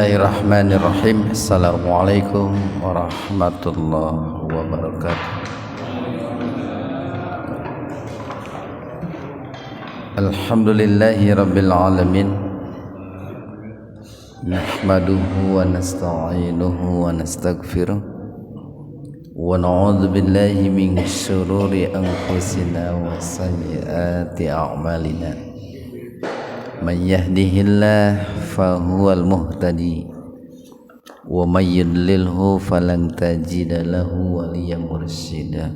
Bismillahirrahmanirrahim. Assalamualaikum warahmatullahi wabarakatuh. Alhamdulillahi rabbil alamin. Nahmaduhu wa nasta'inuhu wa nastaghfiruh. Wa na'udzu billahi min syururi anfusina wa sayyiati a'malina. Man yahdihillah fahuwal muhtadi wa may yudlilhu falan tajida lahu waliyyan mursyida.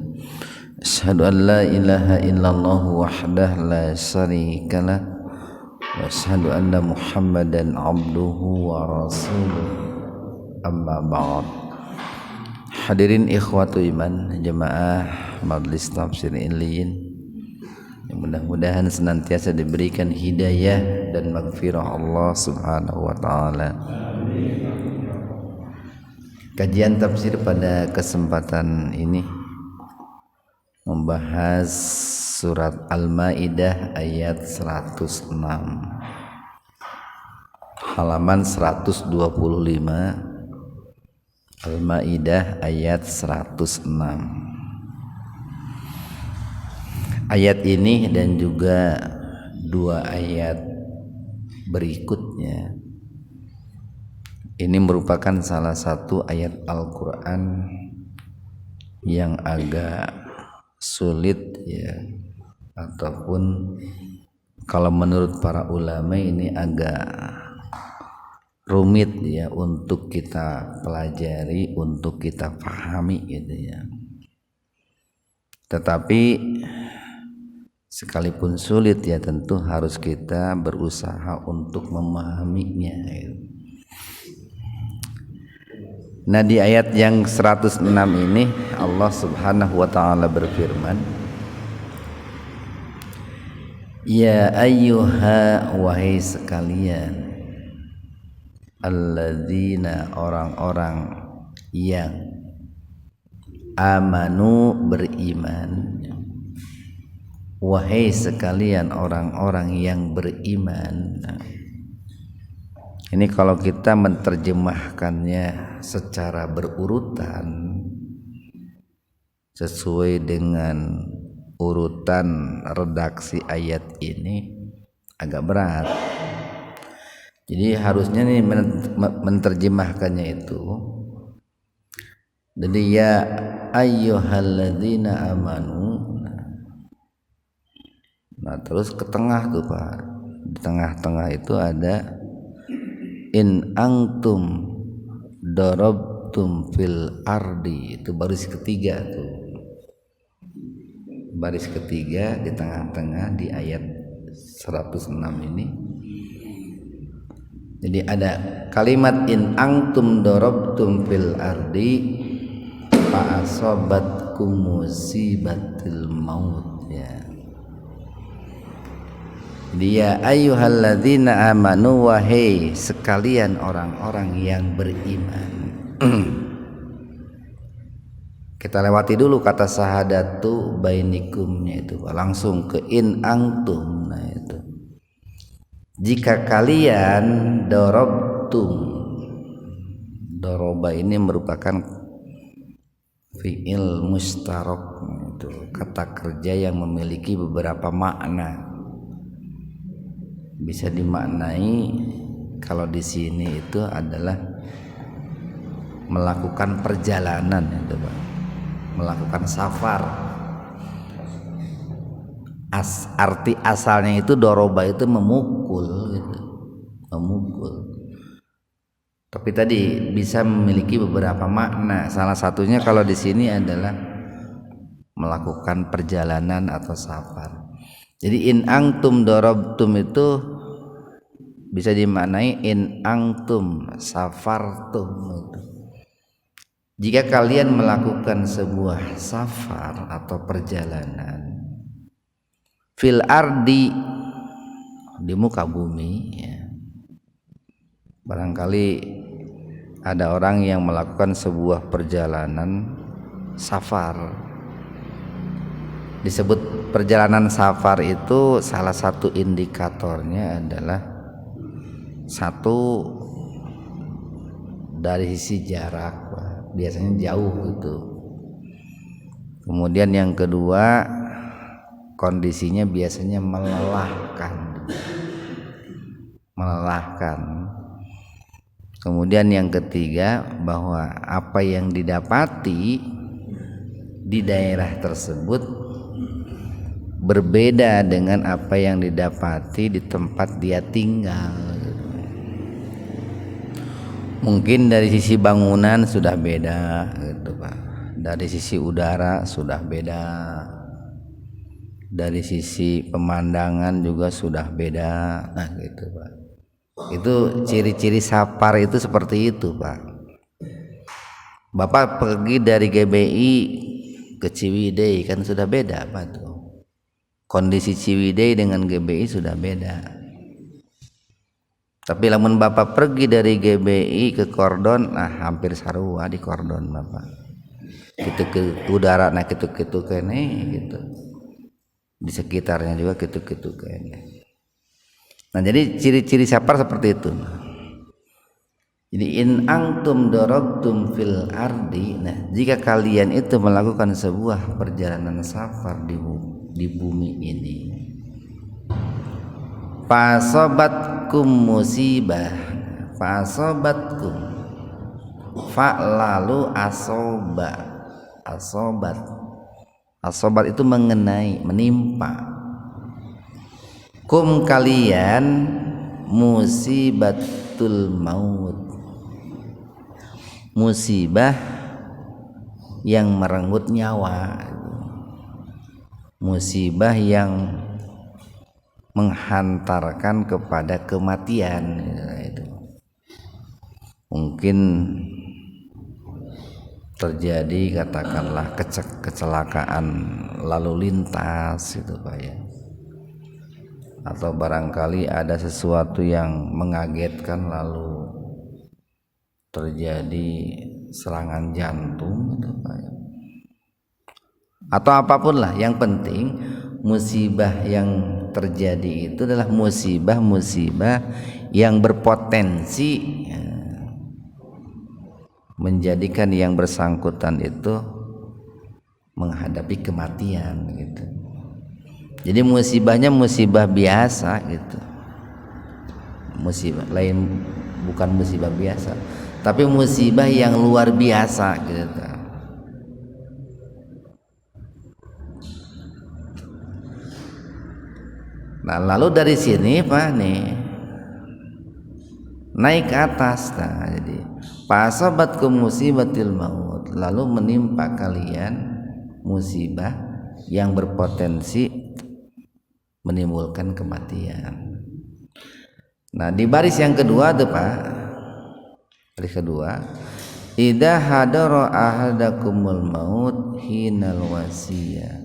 Asyhadu an la ilaha illallah wahdahu la syarikalah wa asyhadu anna Muhammadan abduhu wa rasuluh. Amma ba'd. Hadirin ikhwatu iman jemaah Majelis Tafsir Illiyin, mudah-mudahan senantiasa diberikan hidayah dan maghfirah Allah Subhanahu wa taala. Kajian tafsir pada kesempatan ini membahas surat Al-Maidah ayat 106 halaman 125. Al-Maidah ayat 106. Ayat ini dan juga dua ayat berikutnya ini merupakan salah satu ayat Al-Quran yang agak sulit ya, ataupun kalau menurut para ulama ini agak rumit ya untuk kita pelajari, untuk kita pahami gitu ya. Tetapi sekalipun sulit ya tentu harus kita berusaha untuk memahaminya. Nah, di ayat yang 106 ini Allah Subhanahu wa taala berfirman, ya ayyuha wahai sekalian, alladzina orang-orang yang amanu beriman, wahai sekalian orang-orang yang beriman. Ini kalau kita menerjemahkannya secara berurutan sesuai dengan urutan redaksi ayat ini agak berat. Jadi harusnya nih menerjemahkannya itu, jadi ya ayyuhalladzina amanu. Nah terus ke tengah tuh Pak, di tengah-tengah itu ada in antum darabtum fil ardi, itu baris ketiga tuh, baris ketiga di tengah-tengah di ayat 106 ini. Jadi ada kalimat in antum darabtum fil ardi fa asabatkum musibatil maut ya. Dia ayyuhalladzina amanu, wahai sekalian orang-orang yang beriman. Kita lewati dulu kata syahadatu bainikumnya itu, langsung ke in antum. Nah itu, jika kalian darabtum, doroba ini merupakan fi'il mustarak, itu kata kerja yang memiliki beberapa makna. Bisa dimaknai kalau di sini itu adalah melakukan perjalanan ya, melakukan safar. Arti asalnya itu doroba itu memukul gitu, memukul. Tapi tadi bisa memiliki beberapa makna. Salah satunya kalau di sini adalah melakukan perjalanan atau safar. Jadi in antum darabtum itu bisa dimaknai in antum safartum itu. Jika kalian melakukan sebuah safar atau perjalanan fil ardi, di muka bumi ya. Barangkali ada orang yang melakukan sebuah perjalanan safar. Disebut perjalanan safar itu salah satu indikatornya adalah satu, dari sisi jarak, Pak. Biasanya jauh gitu. Kemudian yang kedua, kondisinya biasanya melelahkan. Kemudian yang ketiga, bahwa apa yang didapati di daerah tersebut berbeda dengan apa yang didapati di tempat dia tinggal. Mungkin dari sisi bangunan sudah beda gitu, Pak. Dari sisi udara sudah beda. Dari sisi pemandangan juga sudah beda. Nah, gitu, Pak. Itu ciri-ciri safar itu seperti itu, Pak. Bapak pergi dari GBI ke Ciwidey kan sudah beda, Pak tuh. Kondisi Ciwidey dengan GBI sudah beda. Tapi lamun Bapak pergi dari GBI ke Kordon, nah hampir sarua di Kordon Bapak. Gitu ke udara, nah gitu kene gitu. Di sekitarnya juga gitu kene. Nah jadi ciri-ciri safar seperti itu. Jadi in antum darabtum fil ardi, nah jika kalian itu melakukan sebuah perjalanan safar di bumi ini, fasobatkum musibah, fasobatkum, fa lalu asobat itu mengenai, menimpa, kum kalian, musibatul maut, musibah yang merenggut nyawa, musibah yang menghantarkan kepada kematian. Itu mungkin terjadi katakanlah kecelakaan lalu lintas itu, Pak ya, atau barangkali ada sesuatu yang mengagetkan lalu terjadi serangan jantung itu, Pak ya, atau apapun lah, yang penting musibah yang terjadi itu adalah musibah yang berpotensi menjadikan yang bersangkutan itu menghadapi kematian gitu. Jadi musibahnya musibah biasa gitu, musibah lain, bukan musibah biasa, tapi musibah yang luar biasa gitu. Nah lalu dari sini Pak nih naik ke atas, nah jadi fasabatkum musibatil maut, lalu menimpa kalian musibah yang berpotensi menimbulkan kematian. Nah di baris yang kedua tuh Pak, baris kedua, idza hadara ahadakumul maut hinal wasiyah,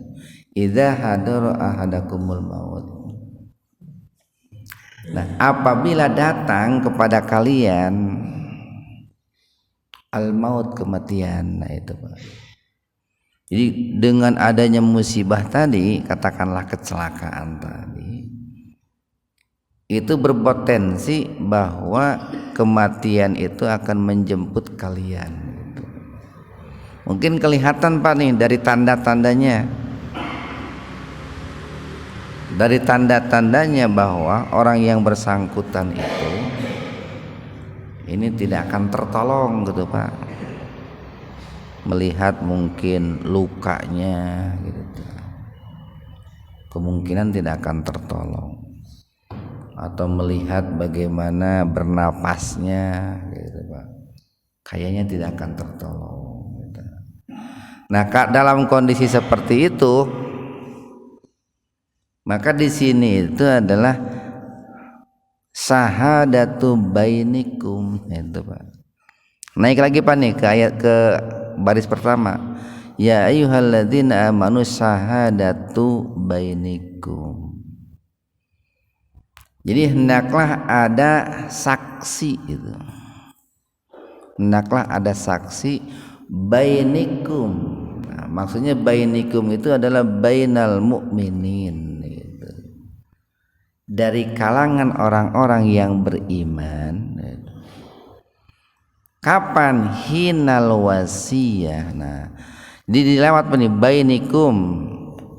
idza hadara ahadakumul maut. Nah, apabila datang kepada kalian al-maut, kematian, nah itu Pak. Jadi dengan adanya musibah tadi, katakanlah kecelakaan tadi, itu berpotensi bahwa kematian itu akan menjemput kalian. Gitu. Mungkin kelihatan Pak nih dari tanda-tandanya. Dari tanda-tandanya bahwa orang yang bersangkutan itu ini tidak akan tertolong gitu Pak. Melihat mungkin lukanya gitu, kemungkinan tidak akan tertolong. Atau melihat bagaimana bernapasnya gitu Pak, kayaknya tidak akan tertolong gitu. Nah dalam kondisi seperti itu, maka di sini itu adalah syahadatu bainikum itu Pak. Naik lagi Pak nih ke ayat, ke baris pertama. Ya ayyuhalladzina amanu syahadatu bainikum. Jadi hendaklah ada saksi itu. Hendaklah ada saksi bainikum. Nah, maksudnya bainikum itu adalah bainal mu'minin. Dari kalangan orang-orang yang beriman, Kapan? Hinal wasiyah. Nah, dilewat nih bainikum.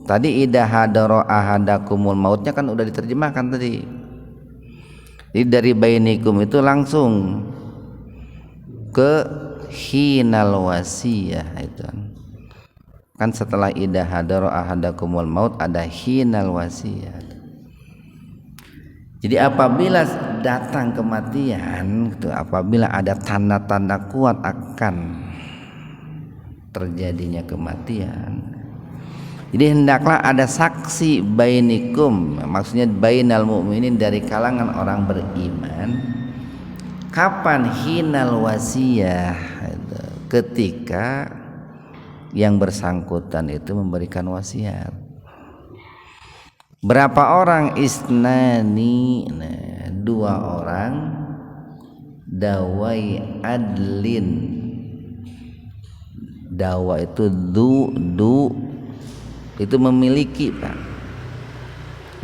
Tadi idza hadara ahadakumul mautnya kan udah diterjemahkan tadi. Jadi dari bainikum itu langsung ke hinal wasiyah itu. Kan setelah idza hadara ahadakumul maut ada hinal wasiyah. Jadi apabila datang kematian, gitu, apabila ada tanda-tanda kuat akan terjadinya kematian, jadi hendaklah ada saksi bainikum, maksudnya bainal mu'minin, dari kalangan orang beriman. Kapan? Hinal wasiyah, ketika yang bersangkutan itu memberikan wasiat. Berapa orang? Isnani, nah, 2 orang, dawai adlin. Dawa itu du itu memiliki, Pak.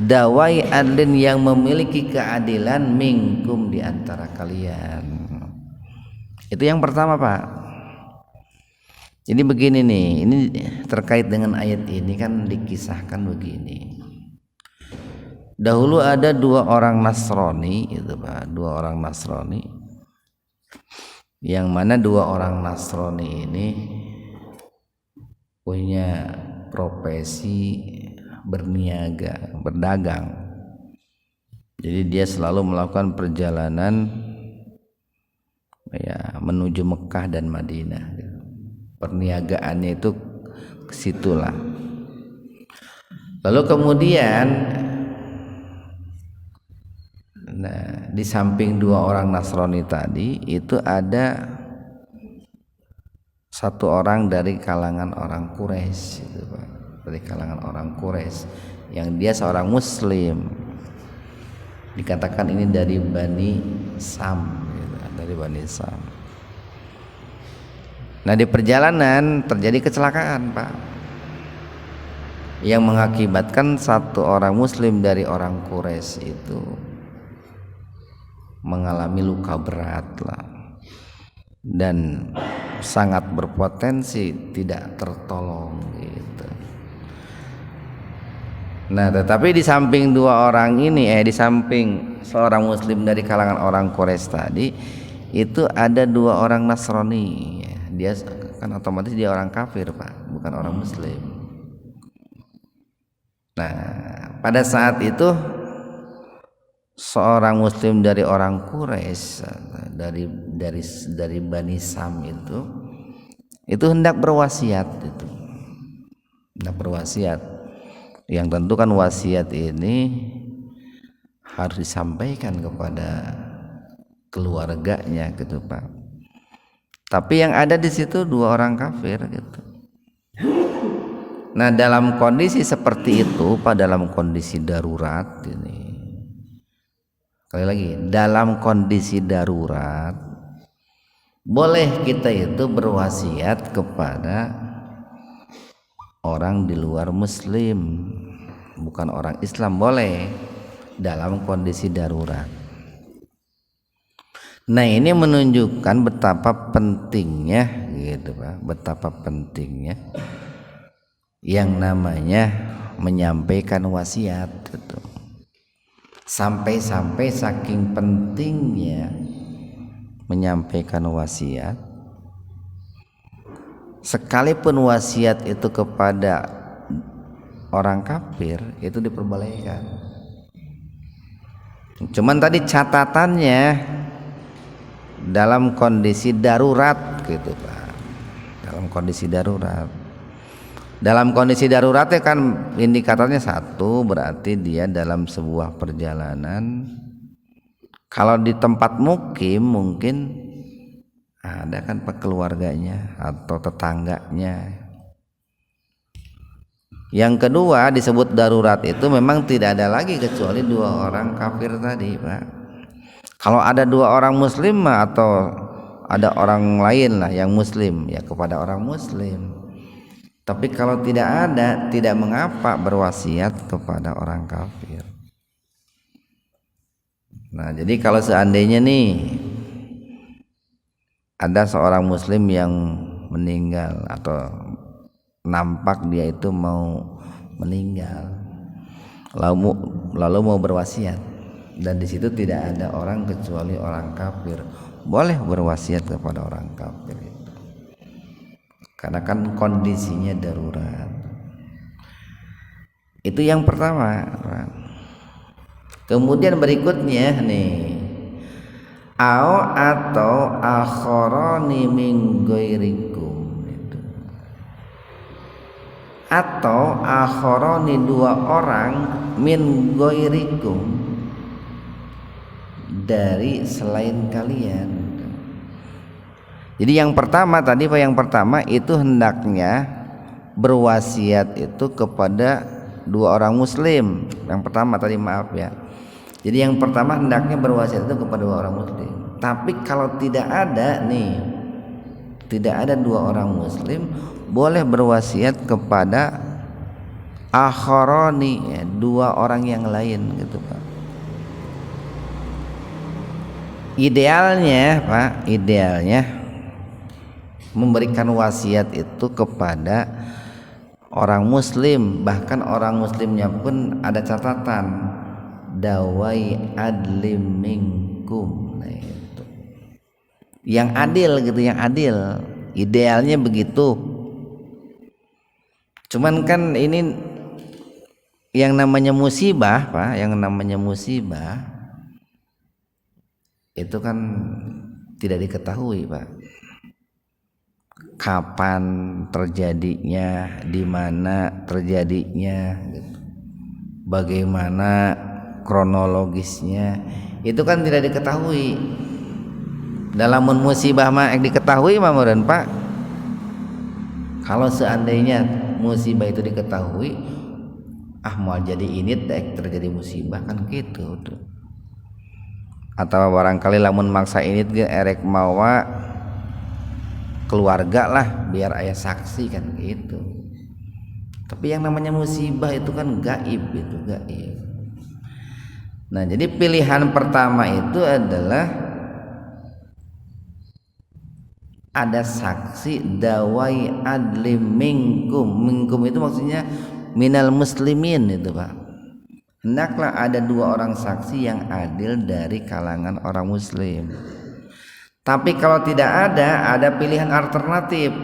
Dawai adlin yang memiliki keadilan, minkum di antara kalian. Itu yang pertama, Pak. Jadi begini nih, ini terkait dengan ayat ini kan dikisahkan begini. Dahulu ada 2 orang Nasrani itu, Pak, 2 orang Nasrani, yang mana 2 orang Nasrani ini punya profesi berniaga, berdagang. Jadi dia selalu melakukan perjalanan ya menuju Mekah dan Madinah. Perniagaannya itu ke situlah. Lalu kemudian di samping 2 orang Nasrani tadi itu ada 1 orang dari kalangan orang Quraisy itu, Pak. Dari kalangan orang Quraisy yang dia seorang muslim. Dikatakan ini dari Bani Sam gitu, dari Bani Sam. Nah, di perjalanan terjadi kecelakaan, Pak, yang mengakibatkan 1 orang muslim dari orang Quraisy itu mengalami luka berat lah, dan sangat berpotensi tidak tertolong gitu. Nah, tetapi di samping 2 orang ini, di samping seorang muslim dari kalangan orang Quraisy tadi, itu ada 2 orang Nasrani. Dia kan otomatis dia orang kafir, Pak, bukan orang muslim. Nah, pada saat itu seorang muslim dari orang Quraisy, dari Bani Sam itu hendak berwasiat, yang tentu kan wasiat ini harus disampaikan kepada keluarganya gitu, Pak. Tapi yang ada di situ 2 orang kafir gitu. Nah, dalam kondisi seperti itu, Pak, dalam kondisi darurat ini, sekali lagi, dalam kondisi darurat boleh kita itu berwasiat kepada orang di luar muslim, bukan orang Islam, boleh dalam kondisi darurat. Nah, ini menunjukkan betapa pentingnya gitu, Pak, betapa pentingnya yang namanya menyampaikan wasiat gitu. Sampai-sampai saking pentingnya menyampaikan wasiat, sekalipun wasiat itu kepada orang kafir itu diperbolehkan. Cuman tadi catatannya dalam kondisi darurat gitu, Pak. Dalam kondisi darurat. Dalam kondisi daruratnya kan indikatornya 1, berarti dia dalam sebuah perjalanan. Kalau di tempat mukim mungkin ada kan keluarganya atau tetangganya. Yang kedua, disebut darurat itu memang tidak ada lagi kecuali 2 orang kafir tadi, Pak. Kalau ada 2 orang muslim atau ada orang lain lah yang muslim, ya kepada orang muslim. Tapi kalau tidak ada, tidak mengapa berwasiat kepada orang kafir. Nah, jadi kalau seandainya nih ada seorang muslim yang meninggal atau nampak dia itu mau meninggal, lalu mau berwasiat, dan di situ tidak ada orang kecuali orang kafir, boleh berwasiat kepada orang kafir itu, karena kan kondisinya darurat. Itu yang pertama. Kemudian berikutnya nih, atau akharani min ghairikum, itu. Atau akharani dua orang min ghairikum, dari selain kalian. Jadi yang pertama tadi, yang pertama itu hendaknya berwasiat itu kepada dua orang muslim. Yang pertama tadi, maaf ya. Jadi yang pertama hendaknya berwasiat itu kepada dua orang muslim. Tapi kalau tidak ada nih, tidak ada dua orang muslim, boleh berwasiat kepada akharani, ya, dua orang yang lain gitu Pak. Idealnya Pak, idealnya memberikan wasiat itu kepada orang muslim, bahkan orang muslimnya pun ada catatan, dawai adlim minkum, nah itu yang adil gitu, yang adil, idealnya begitu. Cuman kan ini yang namanya musibah Pak, yang namanya musibah itu kan tidak diketahui Pak, kapan terjadinya, di mana terjadinya gitu, bagaimana kronologisnya, itu kan tidak diketahui. Dalam musibah mah diketahui mah meureun Pak. Kalau seandainya musibah itu diketahui, mau jadi ini terjadi musibah kan gitu tuh. Atau barangkali lamun maksa ini ge erek mawa keluarga lah biar ayah saksi kan gitu. Tapi yang namanya musibah itu kan gaib, itu gaib. Nah, jadi pilihan pertama itu adalah ada saksi dawai adlim minkum. Minkum itu maksudnya minal muslimin itu Pak. Hendaklah ada dua orang saksi yang adil dari kalangan orang muslim. Tapi kalau tidak ada pilihan alternatif,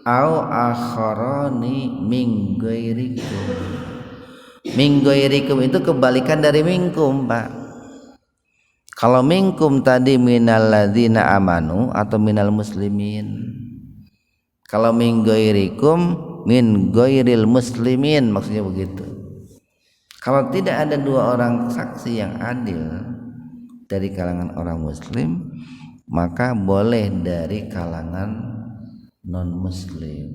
au akharani min ghairikum. Min ghairikum itu kebalikan dari minkum Pak. Kalau minkum tadi minal ladzina amanu atau minal muslimin. Kalau min ghairikum min ghairil muslimin, maksudnya begitu. Kalau tidak ada dua orang saksi yang adil dari kalangan orang muslim, maka boleh dari kalangan non muslim.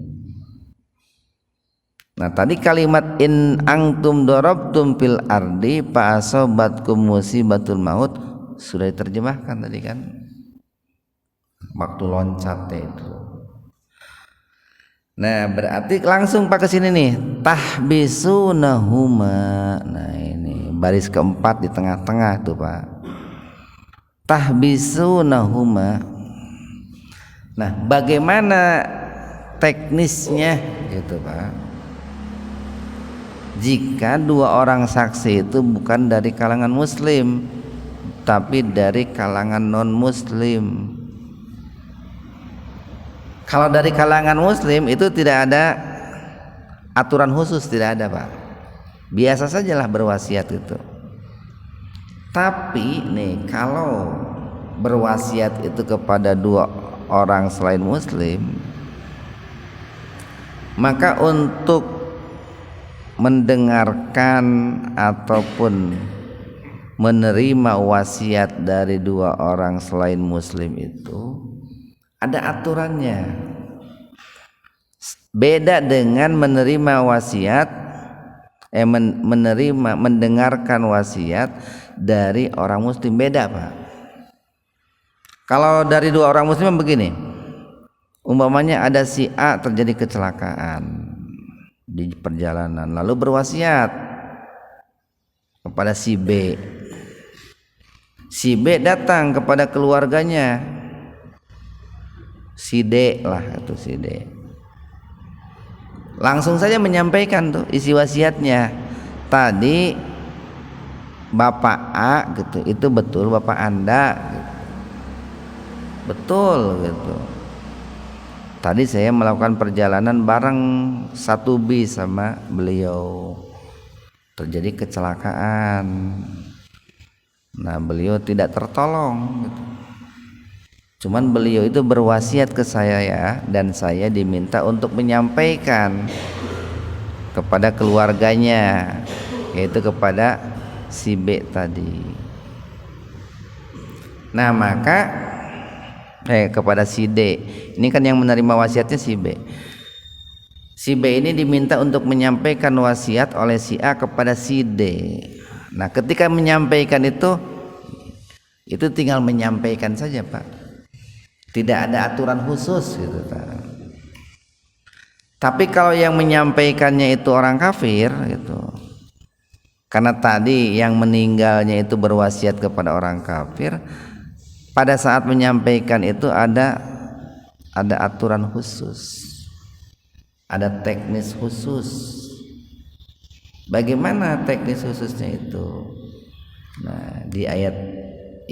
Nah, tadi kalimat in antum darabtum fil ardi fa asabatkum musibatul maut sudah diterjemahkan tadi kan, waktu loncat itu. Nah, berarti langsung Pak ke sini nih, tahbisunahuma. Nah, ini baris keempat di tengah-tengah tuh Pak. Tahbisunahuma. Nah, bagaimana teknisnya gitu Pak? Jika dua orang saksi itu bukan dari kalangan muslim, tapi dari kalangan non muslim. Kalau dari kalangan muslim itu tidak ada aturan khusus, tidak ada Pak. Biasa sajalah berwasiat itu. Tapi nih, kalau berwasiat itu kepada dua orang selain muslim, maka untuk mendengarkan ataupun menerima wasiat dari dua orang selain muslim itu ada aturannya. Beda dengan menerima wasiat, mendengarkan wasiat dari orang muslim, beda Pak. Kalau dari dua orang muslim begini, umpamanya ada si A terjadi kecelakaan di perjalanan, lalu berwasiat kepada si B. Si B datang kepada keluarganya si D lah itu si D. Langsung saja menyampaikan tuh isi wasiatnya. Tadi Bapak A gitu, itu betul Bapak Anda gitu. Betul gitu. Tadi saya melakukan perjalanan bareng satu bis sama beliau. Terjadi kecelakaan. Nah, beliau tidak tertolong gitu. Cuman beliau itu berwasiat ke saya ya, dan saya diminta untuk menyampaikan kepada keluarganya, yaitu kepada si B tadi. Nah, maka kepada si D. Ini kan yang menerima wasiatnya si B. Si B ini diminta untuk menyampaikan wasiat oleh si A kepada si D. Nah, ketika menyampaikan itu tinggal menyampaikan saja, Pak. Tidak ada aturan khusus gitu, Pak. Tapi kalau yang menyampaikannya itu orang kafir gitu. Karena tadi yang meninggalnya itu berwasiat kepada orang kafir, pada saat menyampaikan itu ada aturan khusus. Ada teknis khusus. Bagaimana teknis khususnya itu? Nah, di ayat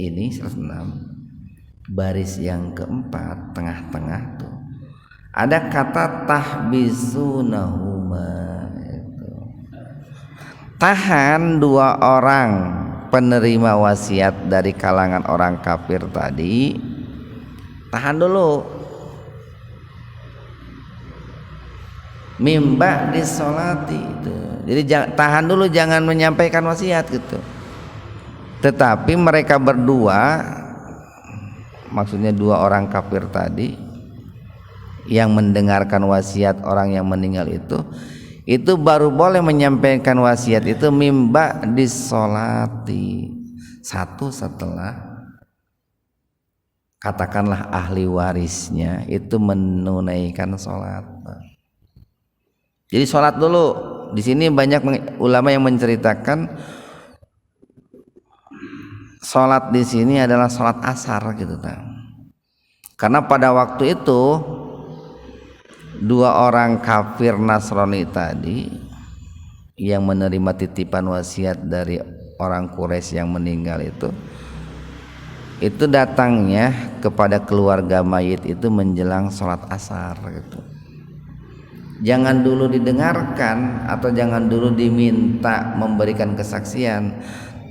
ini 106 baris yang keempat tengah-tengah tuh ada kata tahbisunahuma itu. Tahan dua orang penerima wasiat dari kalangan orang kafir tadi, tahan dulu mimba disolati itu. Jadi tahan dulu, jangan menyampaikan wasiat gitu. Tetapi mereka berdua, maksudnya dua orang kafir tadi yang mendengarkan wasiat orang yang meninggal itu baru boleh menyampaikan wasiat itu mimba disolati, satu setelah katakanlah ahli warisnya itu menunaikan sholat. Jadi sholat dulu. Di sini banyak ulama yang menceritakan sholat di sini adalah sholat asar gitu kan. Karena pada waktu itu dua orang kafir Nasrani tadi yang menerima titipan wasiat dari orang Quraisy yang meninggal itu datangnya kepada keluarga mayit itu menjelang sholat asar gitu. Jangan dulu didengarkan atau jangan dulu diminta memberikan kesaksian,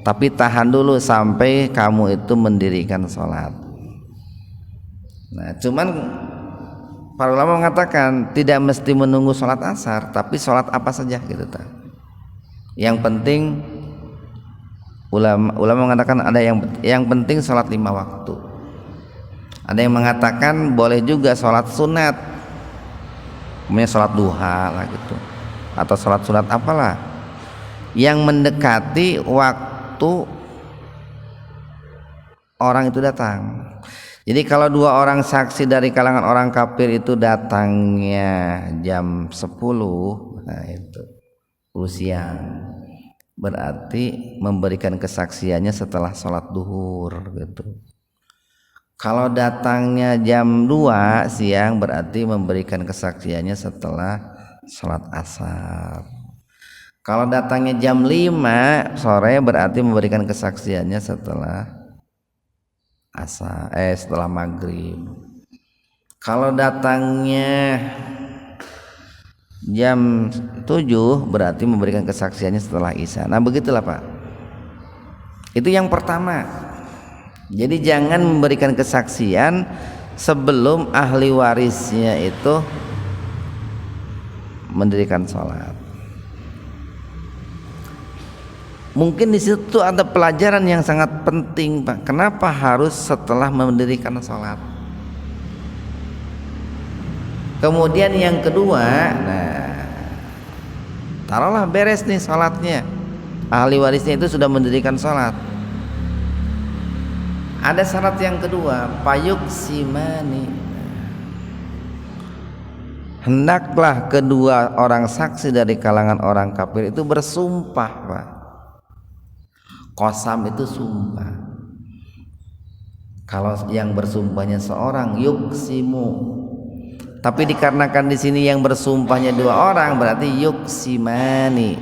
tapi tahan dulu sampai kamu itu mendirikan sholat. Nah, cuman para ulama mengatakan tidak mesti menunggu sholat asar, tapi sholat apa saja gitu tak. Yang penting ulama mengatakan ada yang penting sholat 5 waktu. Ada yang mengatakan boleh juga sholat sunat, namanya sholat duha lah gitu, atau sholat sunat apalah yang mendekati waktu orang itu datang. Jadi kalau dua orang saksi dari kalangan orang kafir itu datangnya jam 10, nah itu siang, berarti memberikan kesaksiannya setelah sholat duhur gitu. Kalau datangnya jam 2 siang berarti memberikan kesaksiannya setelah sholat asar. Kalau datangnya jam 5 sore berarti memberikan kesaksiannya setelah setelah maghrib. Kalau datangnya jam 7 berarti memberikan kesaksiannya setelah isya. Nah begitulah Pak. Itu yang pertama. Jadi jangan memberikan kesaksian sebelum ahli warisnya itu mendirikan sholat. Mungkin di situ ada pelajaran yang sangat penting, Pak. Kenapa harus setelah mendirikan sholat? Kemudian yang kedua, taruhlah beres nih sholatnya, ahli warisnya itu sudah mendirikan sholat. Ada syarat yang kedua, payuk simani. Hendaklah kedua orang saksi dari kalangan orang kafir itu bersumpah, Pak. Qasam itu sumpah. Kalau yang bersumpahnya seorang yuksimu, tapi dikarenakan di sini yang bersumpahnya dua orang berarti yuksimani,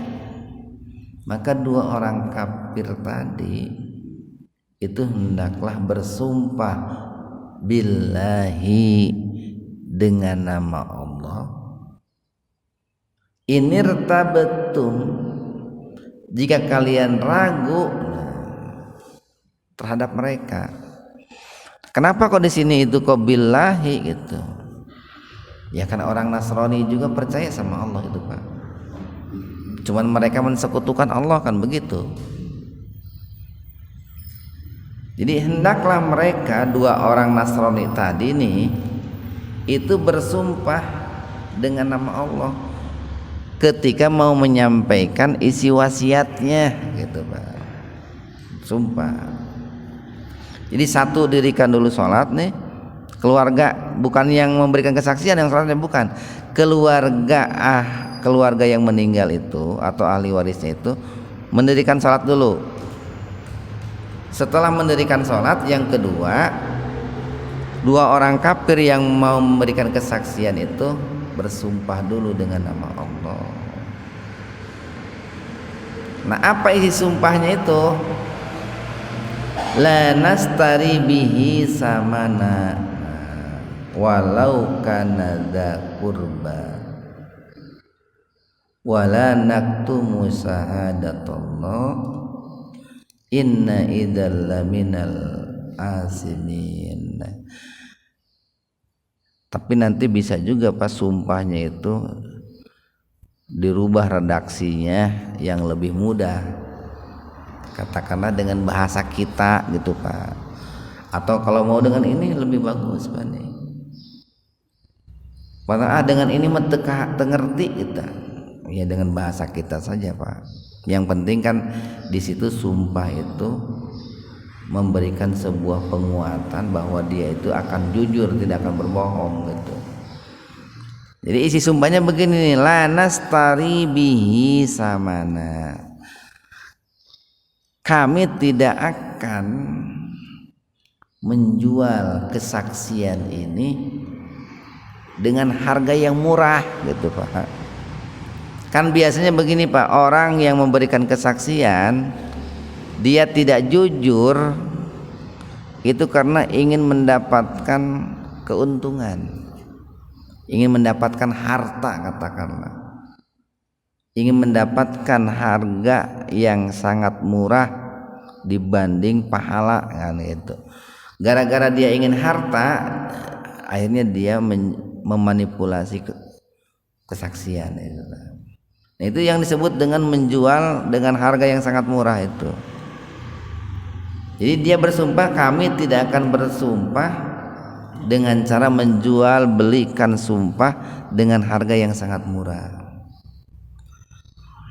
maka dua orang kafir tadi itu hendaklah bersumpah billahi dengan nama Allah. Inirtabtum, jika kalian ragu terhadap mereka. Kenapa kok di sini itu kok billahi gitu? Ya karena orang Nasrani juga percaya sama Allah itu Pak. Cuman mereka mensekutukan Allah kan begitu. Jadi hendaklah mereka dua orang Nasrani tadi nih itu bersumpah dengan nama Allah ketika mau menyampaikan isi wasiatnya gitu Pak. Sumpah. Jadi satu dirikan dulu sholat nih, keluarga, bukan yang memberikan kesaksian yang sholatnya, bukan keluarga yang meninggal itu atau ahli warisnya itu mendirikan sholat dulu. Setelah mendirikan sholat, yang kedua dua orang kafir yang mau memberikan kesaksian itu bersumpah dulu dengan nama Allah. Nah apa isi sumpahnya itu? La nastari bihi samana walau kana dza qurba wala naktumu syahadatullah inna idzal laminal asimin. Tapi nanti bisa juga pas sumpahnya itu dirubah redaksinya yang lebih mudah, katakanlah dengan bahasa kita gitu Pak, atau kalau mau dengan ini lebih bagus Pak nih, padahal dengan ini mengerti kita ya dengan bahasa kita saja Pak. Yang penting kan di situ sumpah itu memberikan sebuah penguatan bahwa dia itu akan jujur, tidak akan berbohong gitu. Jadi isi sumpahnya begini nih, la nastari bihi samana, kami tidak akan menjual kesaksian ini dengan harga yang murah gitu Pak. Kan biasanya begini Pak, orang yang memberikan kesaksian dia tidak jujur itu karena ingin mendapatkan keuntungan, ingin mendapatkan harta, katakanlah ingin mendapatkan harga yang sangat murah dibanding pahala kan itu. Gara-gara dia ingin harta, akhirnya dia memanipulasi kesaksian itu. Nah, itu yang disebut dengan menjual dengan harga yang sangat murah itu. Jadi dia bersumpah, kami tidak akan bersumpah dengan cara menjual belikan sumpah dengan harga yang sangat murah.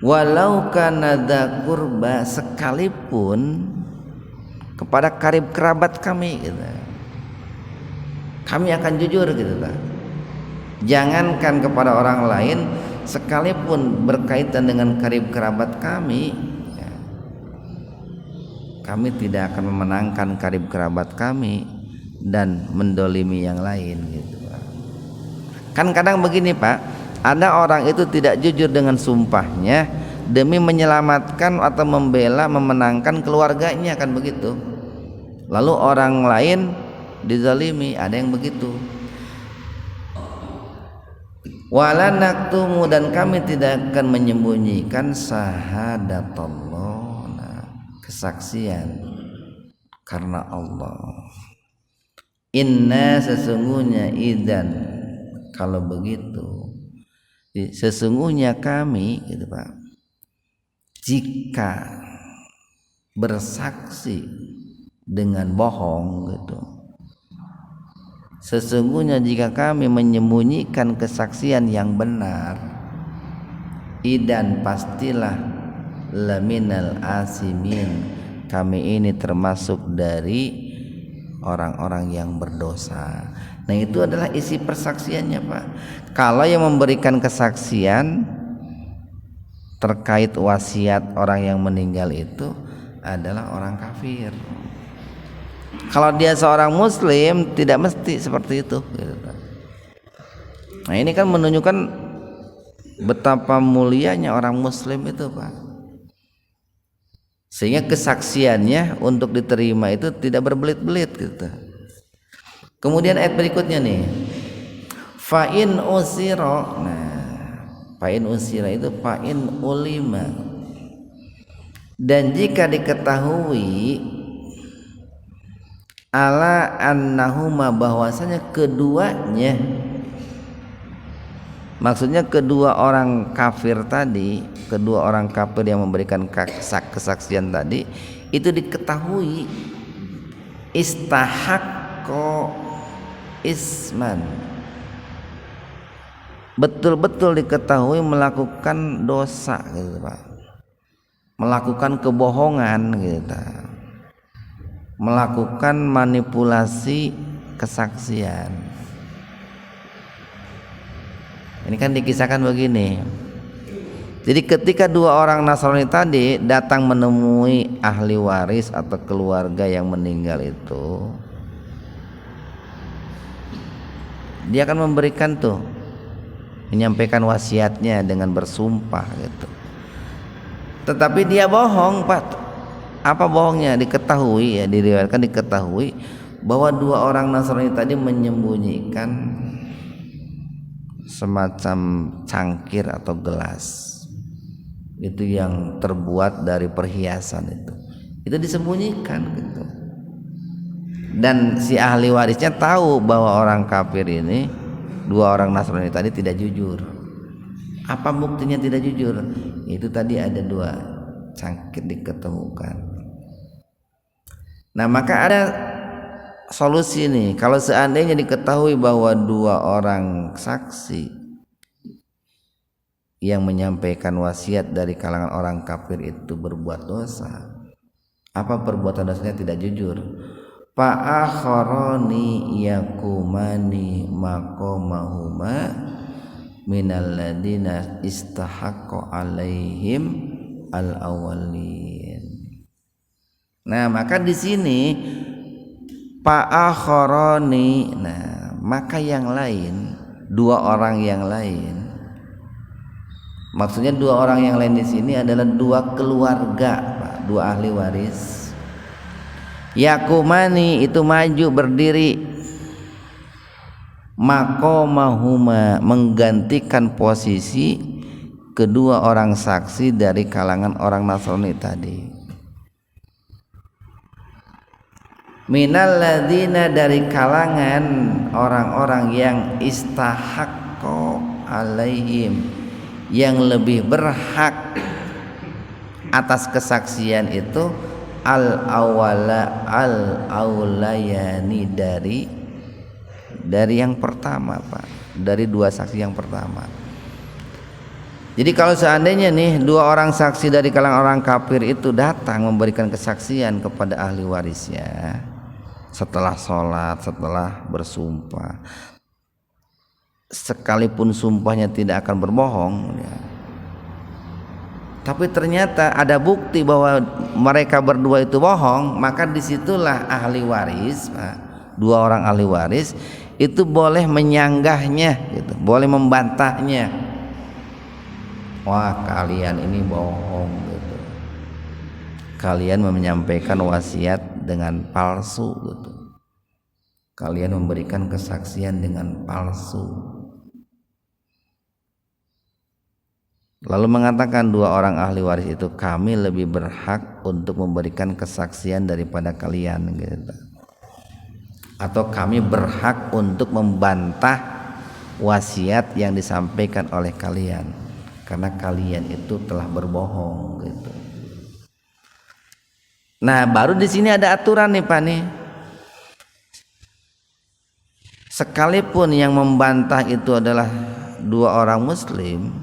Walau kana dza qurba, sekalipun kepada karib kerabat kami gitu. Kami akan jujur gitu Pak. Jangankan kepada orang lain, sekalipun berkaitan dengan karib kerabat kami ya, kami tidak akan memenangkan karib kerabat kami dan mendolimi yang lain gitu Pak. Kan kadang begini Pak, ada orang itu tidak jujur dengan sumpahnya demi menyelamatkan atau membela, memenangkan keluarganya kan begitu. Lalu orang lain dizalimi, ada yang begitu. Wala naktumu, dan kami tidak akan menyembunyikan syahadatullah, kesaksian karena Allah. Inna, sesungguhnya, idzan, kalau begitu, sesungguhnya kami gitu Pak, jika bersaksi dengan bohong gitu, sesungguhnya jika kami menyembunyikan kesaksian yang benar, idan, pastilah, laminal asimin, kami ini termasuk dari orang-orang yang berdosa. Nah itu adalah isi persaksiannya Pak. Kalau yang memberikan kesaksian terkait wasiat orang yang meninggal itu adalah orang kafir, Kalau dia seorang muslim tidak mesti seperti itu gitu. Nah ini kan menunjukkan betapa mulianya orang muslim itu Pak, sehingga kesaksiannya untuk diterima itu tidak berbelit-belit gitu. Kemudian ayat berikutnya nih, fa'in usiro. Nah fa'in usiro itu fa'in ulima, dan jika diketahui ala annahuma bahwasanya keduanya, maksudnya kedua orang kafir tadi, kedua orang kafir yang memberikan kesaksian tadi itu diketahui istahaqqa isman, betul-betul diketahui melakukan dosa gitu Pak, melakukan kebohongan gitu, melakukan manipulasi kesaksian. Ini kan dikisahkan begini. Jadi ketika dua orang Nasrani tadi datang menemui ahli waris atau keluarga yang meninggal itu, dia akan memberikan tuh, menyampaikan wasiatnya dengan bersumpah gitu. Tetapi dia bohong Pak. Apa bohongnya? Diketahui ya, diriwayatkan diketahui bahwa dua orang Nasrani tadi menyembunyikan semacam cangkir atau gelas itu yang terbuat dari perhiasan, itu disembunyikan gitu. Dan si ahli warisnya tahu bahwa orang kafir ini, dua orang Nasrani tadi tidak jujur. Apa buktinya tidak jujur? Itu tadi ada dua cangkir diketemukan. Nah maka ada solusi nih, kalau seandainya diketahui bahwa dua orang saksi yang menyampaikan wasiat dari kalangan orang kafir itu berbuat dosa, apa perbuatan dosanya tidak jujur, fa'akharani yakumani maqamahuma minal ladina istahaqqa alaihim al-awwalin. Nah maka di sini fa'akharani, nah maka yang lain, dua orang yang lain, maksudnya dua orang yang lain di sini adalah dua keluarga Pak, dua ahli waris. Yakumani itu maju berdiri, maqamahuma menggantikan posisi kedua orang saksi dari kalangan orang Nasrani tadi. Minal ladina dari kalangan orang-orang yang istahaqqa alaihim, yang lebih berhak atas kesaksian itu, al-awwala al-awlayani dari yang pertama Pak, dari dua saksi yang pertama. Jadi kalau seandainya nih dua orang saksi dari kalangan orang kafir itu datang memberikan kesaksian kepada ahli warisnya setelah sholat, setelah bersumpah, sekalipun sumpahnya tidak akan berbohong ya, tapi ternyata ada bukti bahwa mereka berdua itu bohong, maka disitulah ahli waris, dua orang ahli waris itu boleh menyanggahnya gitu, boleh membantahnya. Wah kalian ini bohong gitu, kalian menyampaikan wasiat dengan palsu gitu, kalian memberikan kesaksian dengan palsu. Lalu mengatakan dua orang ahli waris itu, kami lebih berhak untuk memberikan kesaksian daripada kalian gitu, atau kami berhak untuk membantah wasiat yang disampaikan oleh kalian karena kalian itu telah berbohong gitu. Nah baru di sini ada aturan nih Pak nih, sekalipun yang membantah itu adalah dua orang muslim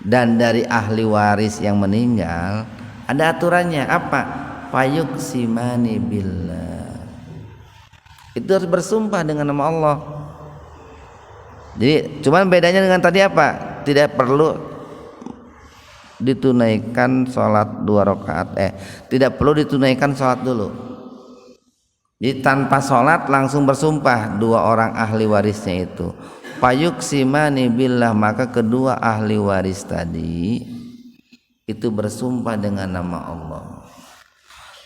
dan dari ahli waris yang meninggal, ada aturannya apa? Fayuqsimani billah, itu harus bersumpah dengan nama Allah. Jadi cuman bedanya dengan tadi apa? Tidak perlu ditunaikan sholat 2 rakaat, tidak perlu ditunaikan sholat dulu. Jadi tanpa sholat langsung bersumpah dua orang ahli warisnya itu. Fayuqsimani billah, maka kedua ahli waris tadi itu bersumpah dengan nama Allah.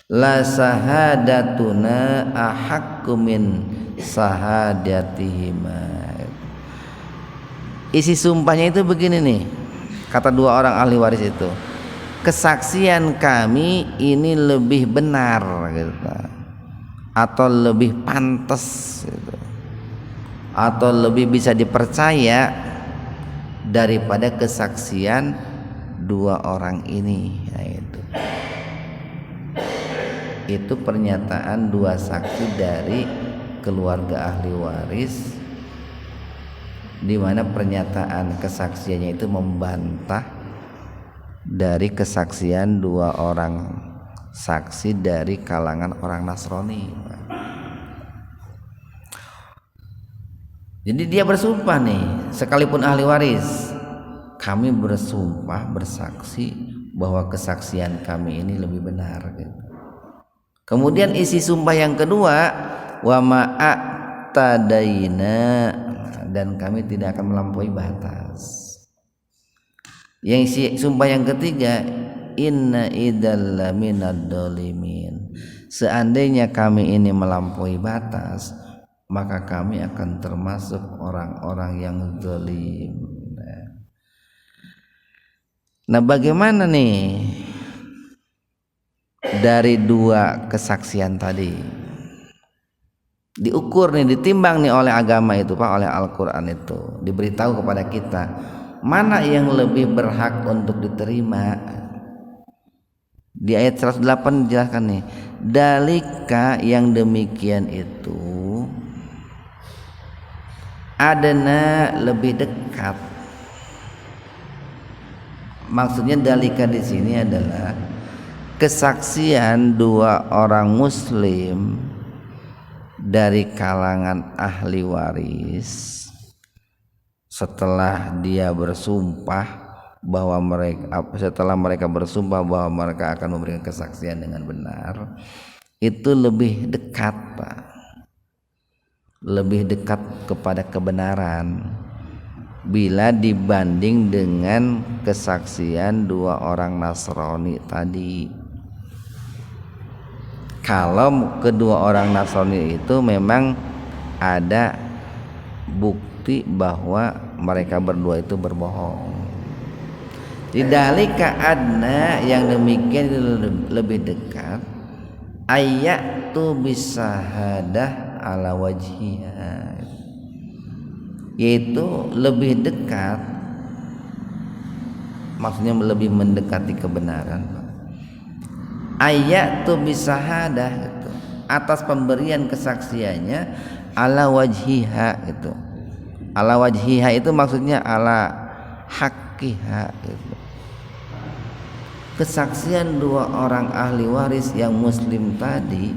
La sahadatuna ahaqqu min sahadatihima. Isi sumpahnya itu begini nih, kata dua orang ahli waris itu, kesaksian kami ini lebih benar gitu, atau lebih pantas gitu, atau lebih bisa dipercaya daripada kesaksian dua orang ini. Nah, itu pernyataan dua saksi dari keluarga ahli waris, di mana pernyataan kesaksiannya itu membantah dari kesaksian dua orang saksi dari kalangan orang Nasrani. Jadi dia bersumpah nih, sekalipun ahli waris, kami bersumpah bersaksi bahwa kesaksian kami ini lebih benar gitu. Kemudian isi sumpah yang kedua, wa ma'tadaina, dan kami tidak akan melampaui batas. Yang isi sumpah yang ketiga, inna idzal minad dzalimin, seandainya kami ini melampaui batas, maka kami akan termasuk orang-orang yang zalim. Nah, bagaimana nih dari dua kesaksian tadi? Diukur nih, ditimbang nih oleh agama itu Pak, oleh Al-Quran itu, diberitahu kepada kita mana yang lebih berhak untuk diterima. Di ayat 108 dijelaskan nih, dalika, yang demikian itu, adana, lebih dekat. Maksudnya dalika di sini adalah kesaksian dua orang muslim dari kalangan ahli waris setelah dia bersumpah bahwa mereka bersumpah bahwa mereka akan memberikan kesaksian dengan benar, itu lebih dekat Pak, lebih dekat kepada kebenaran bila dibanding dengan kesaksian dua orang Nasrani tadi. Kalau kedua orang Nasrani itu memang ada bukti bahwa mereka berdua itu berbohong. Dzalika adna, yang demikian lebih dekat, ayatu bisahadah ala wajhiha, yaitu lebih dekat, maksudnya lebih mendekati kebenaran. Ayatu bisahadah gitu, atas pemberian kesaksiannya, ala wajhiha gitu. Ala wajhiha itu maksudnya ala haqqiha gitu. Kesaksian dua orang ahli waris yang muslim tadi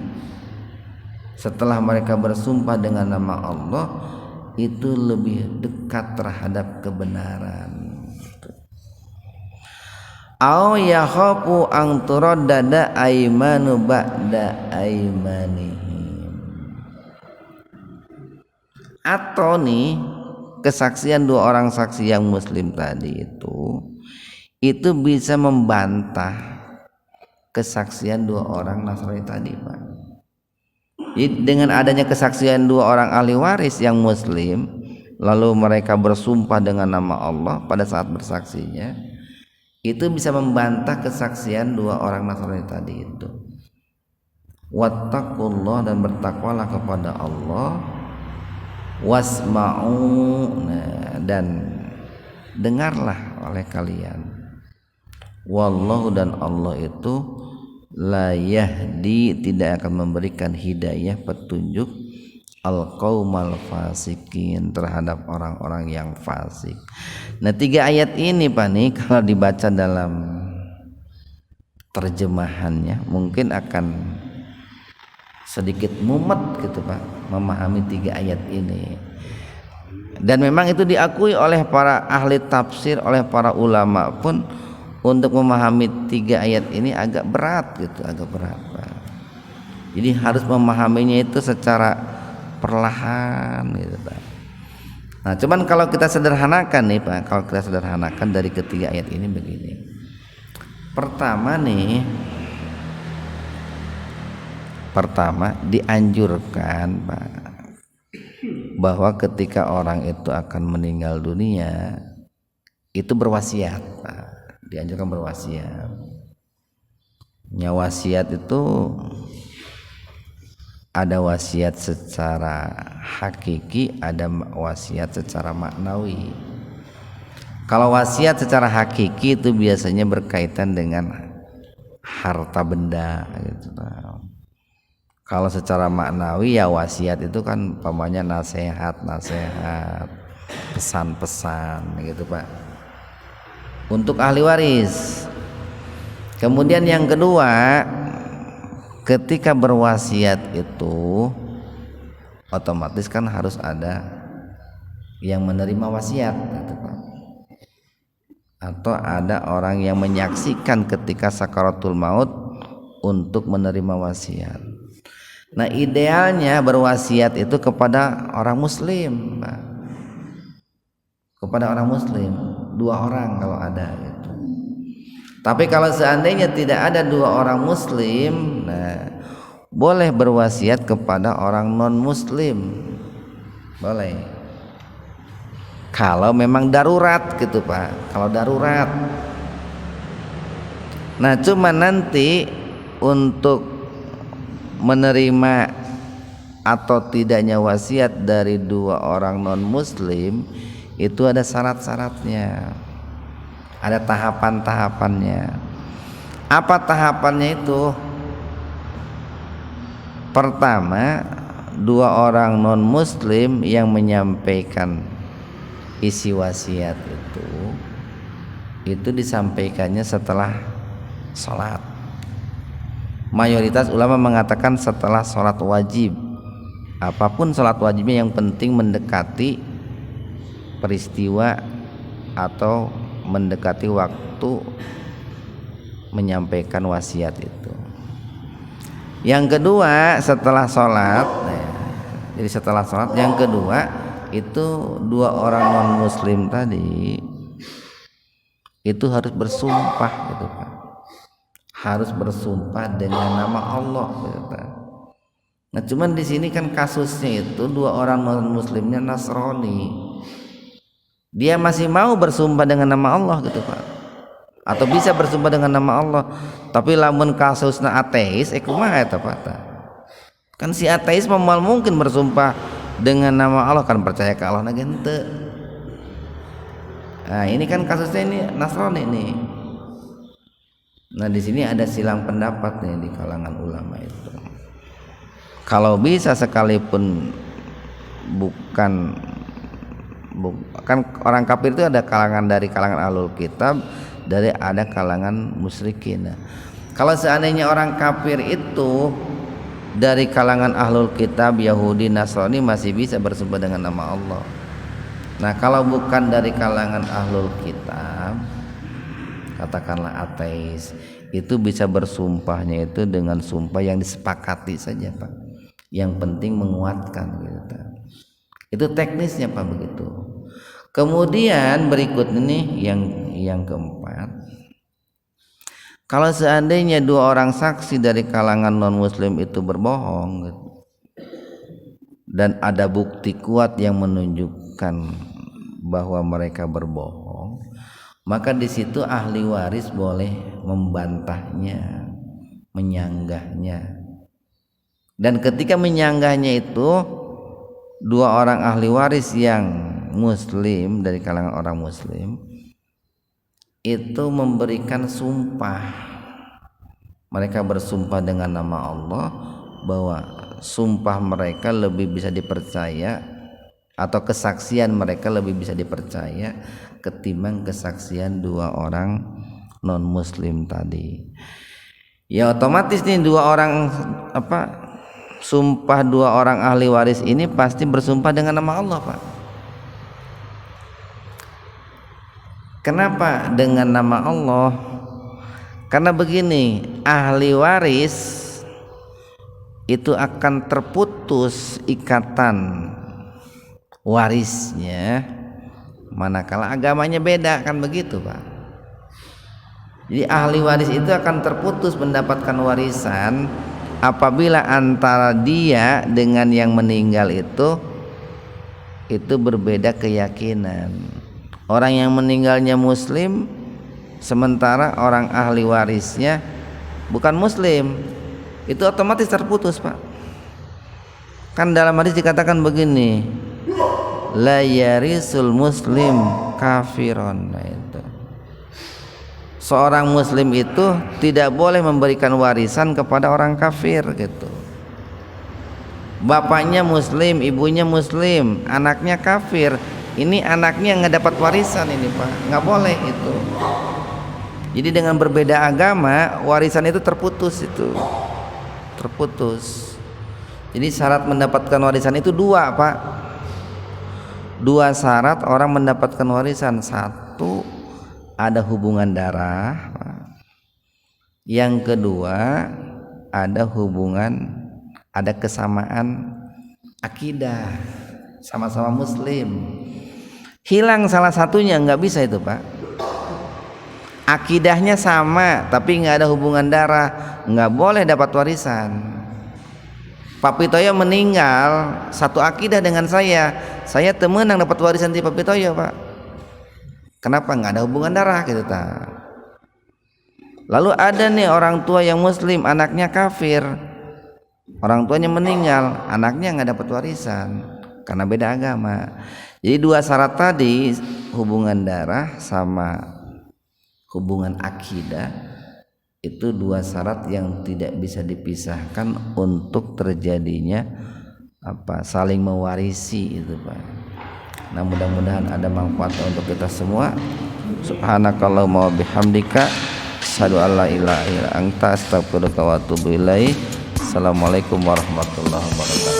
setelah mereka bersumpah dengan nama Allah itu lebih dekat terhadap kebenaran. Au yakhafu an turaddada aymanu ba'da aymanihim, atau nih kesaksian dua orang saksi yang muslim tadi itu bisa membantah kesaksian dua orang Nasrani tadi Pak. Jadi dengan adanya kesaksian dua orang ahli waris yang muslim, lalu mereka bersumpah dengan nama Allah pada saat bersaksinya, itu bisa membantah kesaksian dua orang Nasrani tadi itu. Wattaqullah, dan bertakwalah kepada Allah, wasma'u, dan dengarlah oleh kalian. Wallahu, dan Allah itu la yahdi, tidak akan memberikan hidayah, petunjuk, al-qaumal fasikin, terhadap orang-orang yang fasik. Nah, tiga ayat ini Pak nih, kalau dibaca dalam terjemahannya mungkin akan sedikit mumet gitu Pak, memahami tiga ayat ini. Dan memang itu diakui oleh para ahli tafsir, oleh para ulama pun, untuk memahami tiga ayat ini agak berat gitu, agak berat Pak. Jadi harus memahaminya itu secara perlahan gitu Pak. Nah, cuman kalau kita sederhanakan nih Pak, kalau kita sederhanakan dari ketiga ayat ini begini. Pertama dianjurkan Pak, bahwa ketika orang itu akan meninggal dunia itu berwasiat Pak. Dianjurkan berwasiat. Wasiat itu ada wasiat secara hakiki, ada wasiat secara maknawi. Kalau wasiat secara hakiki itu biasanya berkaitan dengan harta benda gitu. Kalau secara maknawi ya wasiat itu kan umpamanya nasihat, pesan-pesan gitu Pak, untuk ahli waris. Kemudian yang kedua, ketika berwasiat itu otomatis kan harus ada yang menerima wasiat gitu Pak, atau ada orang yang menyaksikan ketika sakaratul maut untuk menerima wasiat. Nah, idealnya berwasiat itu kepada orang muslim Pak. Kepada orang muslim, 2 orang kalau ada gitu. Tapi kalau seandainya tidak ada 2 orang muslim, nah boleh berwasiat kepada orang non muslim, boleh. Kalau memang darurat gitu Pak, kalau darurat. Nah, cuma nanti untuk menerima atau tidaknya wasiat dari 2 orang non muslim itu ada syarat-syaratnya, ada tahapan-tahapannya. Apa tahapannya itu? Pertama, 2 orang non muslim yang menyampaikan isi wasiat itu disampaikannya setelah sholat. Mayoritas ulama mengatakan setelah sholat wajib. Apapun sholat wajibnya, yang penting mendekati peristiwa atau mendekati waktu menyampaikan wasiat itu. Yang kedua setelah sholat, jadi setelah sholat yang kedua itu 2 orang non muslim tadi itu harus bersumpah gitu Pak. Harus bersumpah dengan nama Allah gitu Pak. Nah, cuman di sini kan kasusnya itu 2 orang non muslimnya Nasrani. Dia masih mau bersumpah dengan nama Allah gitu Pak, atau bisa bersumpah dengan nama Allah. Tapi lamun kasusna ateis kumaha eta Pak? Kan si ateis mal mungkin bersumpah dengan nama Allah, kan percaya ke Allah nage henteu. Nah, ini kan kasusnya ini Nasrani nih. Nah, di sini ada silang pendapat nih di kalangan ulama itu. Kalau bisa sekalipun bukan kan orang kafir itu ada kalangan dari kalangan ahlul kitab, dari ada kalangan musyrikin. Nah, kalau seandainya orang kafir itu dari kalangan ahlul kitab Yahudi Nasrani masih bisa bersumpah dengan nama Allah. Nah, kalau bukan dari kalangan ahlul kitab, katakanlah ateis, itu bisa bersumpahnya itu dengan sumpah yang disepakati saja Pak. Yang penting menguatkan gitu. Itu teknisnya Pak begitu. Kemudian berikut ini yang keempat. Kalau seandainya 2 orang saksi dari kalangan non muslim itu berbohong gitu, dan ada bukti kuat yang menunjukkan bahwa mereka berbohong, maka di situ ahli waris boleh membantahnya, menyanggahnya. Dan ketika menyanggahnya itu 2 orang ahli waris yang muslim dari kalangan orang muslim itu memberikan sumpah. Mereka bersumpah dengan nama Allah bahwa sumpah mereka lebih bisa dipercaya atau kesaksian mereka lebih bisa dipercaya ketimbang kesaksian 2 orang non muslim tadi. Ya otomatis nih 2 orang sumpah 2 orang ahli waris ini pasti bersumpah dengan nama Allah Pak. Kenapa dengan nama Allah? Karena begini, ahli waris itu akan terputus ikatan warisnya manakala agamanya beda, kan begitu Pak. Jadi ahli waris itu akan terputus mendapatkan warisan apabila antara dia dengan yang meninggal itu berbeda keyakinan. Orang yang meninggalnya muslim sementara orang ahli warisnya bukan muslim, itu otomatis terputus Pak. Kan dalam hadis dikatakan begini, la yarisul muslim kafiron. Nah itu, seorang muslim itu tidak boleh memberikan warisan kepada orang kafir gitu. Bapaknya muslim, ibunya muslim, anaknya kafir, ini anaknya nggak dapat warisan ini Pak, nggak boleh itu. Jadi dengan berbeda agama warisan itu terputus terputus. Jadi syarat mendapatkan warisan itu dua Pak, dua syarat orang mendapatkan warisan. Satu, ada hubungan darah. Yang kedua, ada kesamaan akidah, sama-sama muslim. Hilang salah satunya nggak bisa itu Pak. Akidahnya sama tapi nggak ada hubungan darah, nggak boleh dapat warisan. Pak Pitoyo meninggal satu akidah dengan saya temenang dapat warisan di Pak Pitoyo Pak. Kenapa? Nggak ada hubungan darah gitu ta. Lalu ada nih orang tua yang muslim, anaknya kafir, orang tuanya meninggal, anaknya nggak dapat warisan karena beda agama. Jadi dua syarat tadi, hubungan darah sama hubungan akidah, itu dua syarat yang tidak bisa dipisahkan untuk terjadinya saling mewarisi itu Pak. Nah mudah-mudahan ada manfaatnya untuk kita semua. Subhanakallahumma wa bihamdika asyhadu an la ilaha illa anta astaghfiruka wa atubu ilaik. Assalamualaikum warahmatullahi wabarakatuh.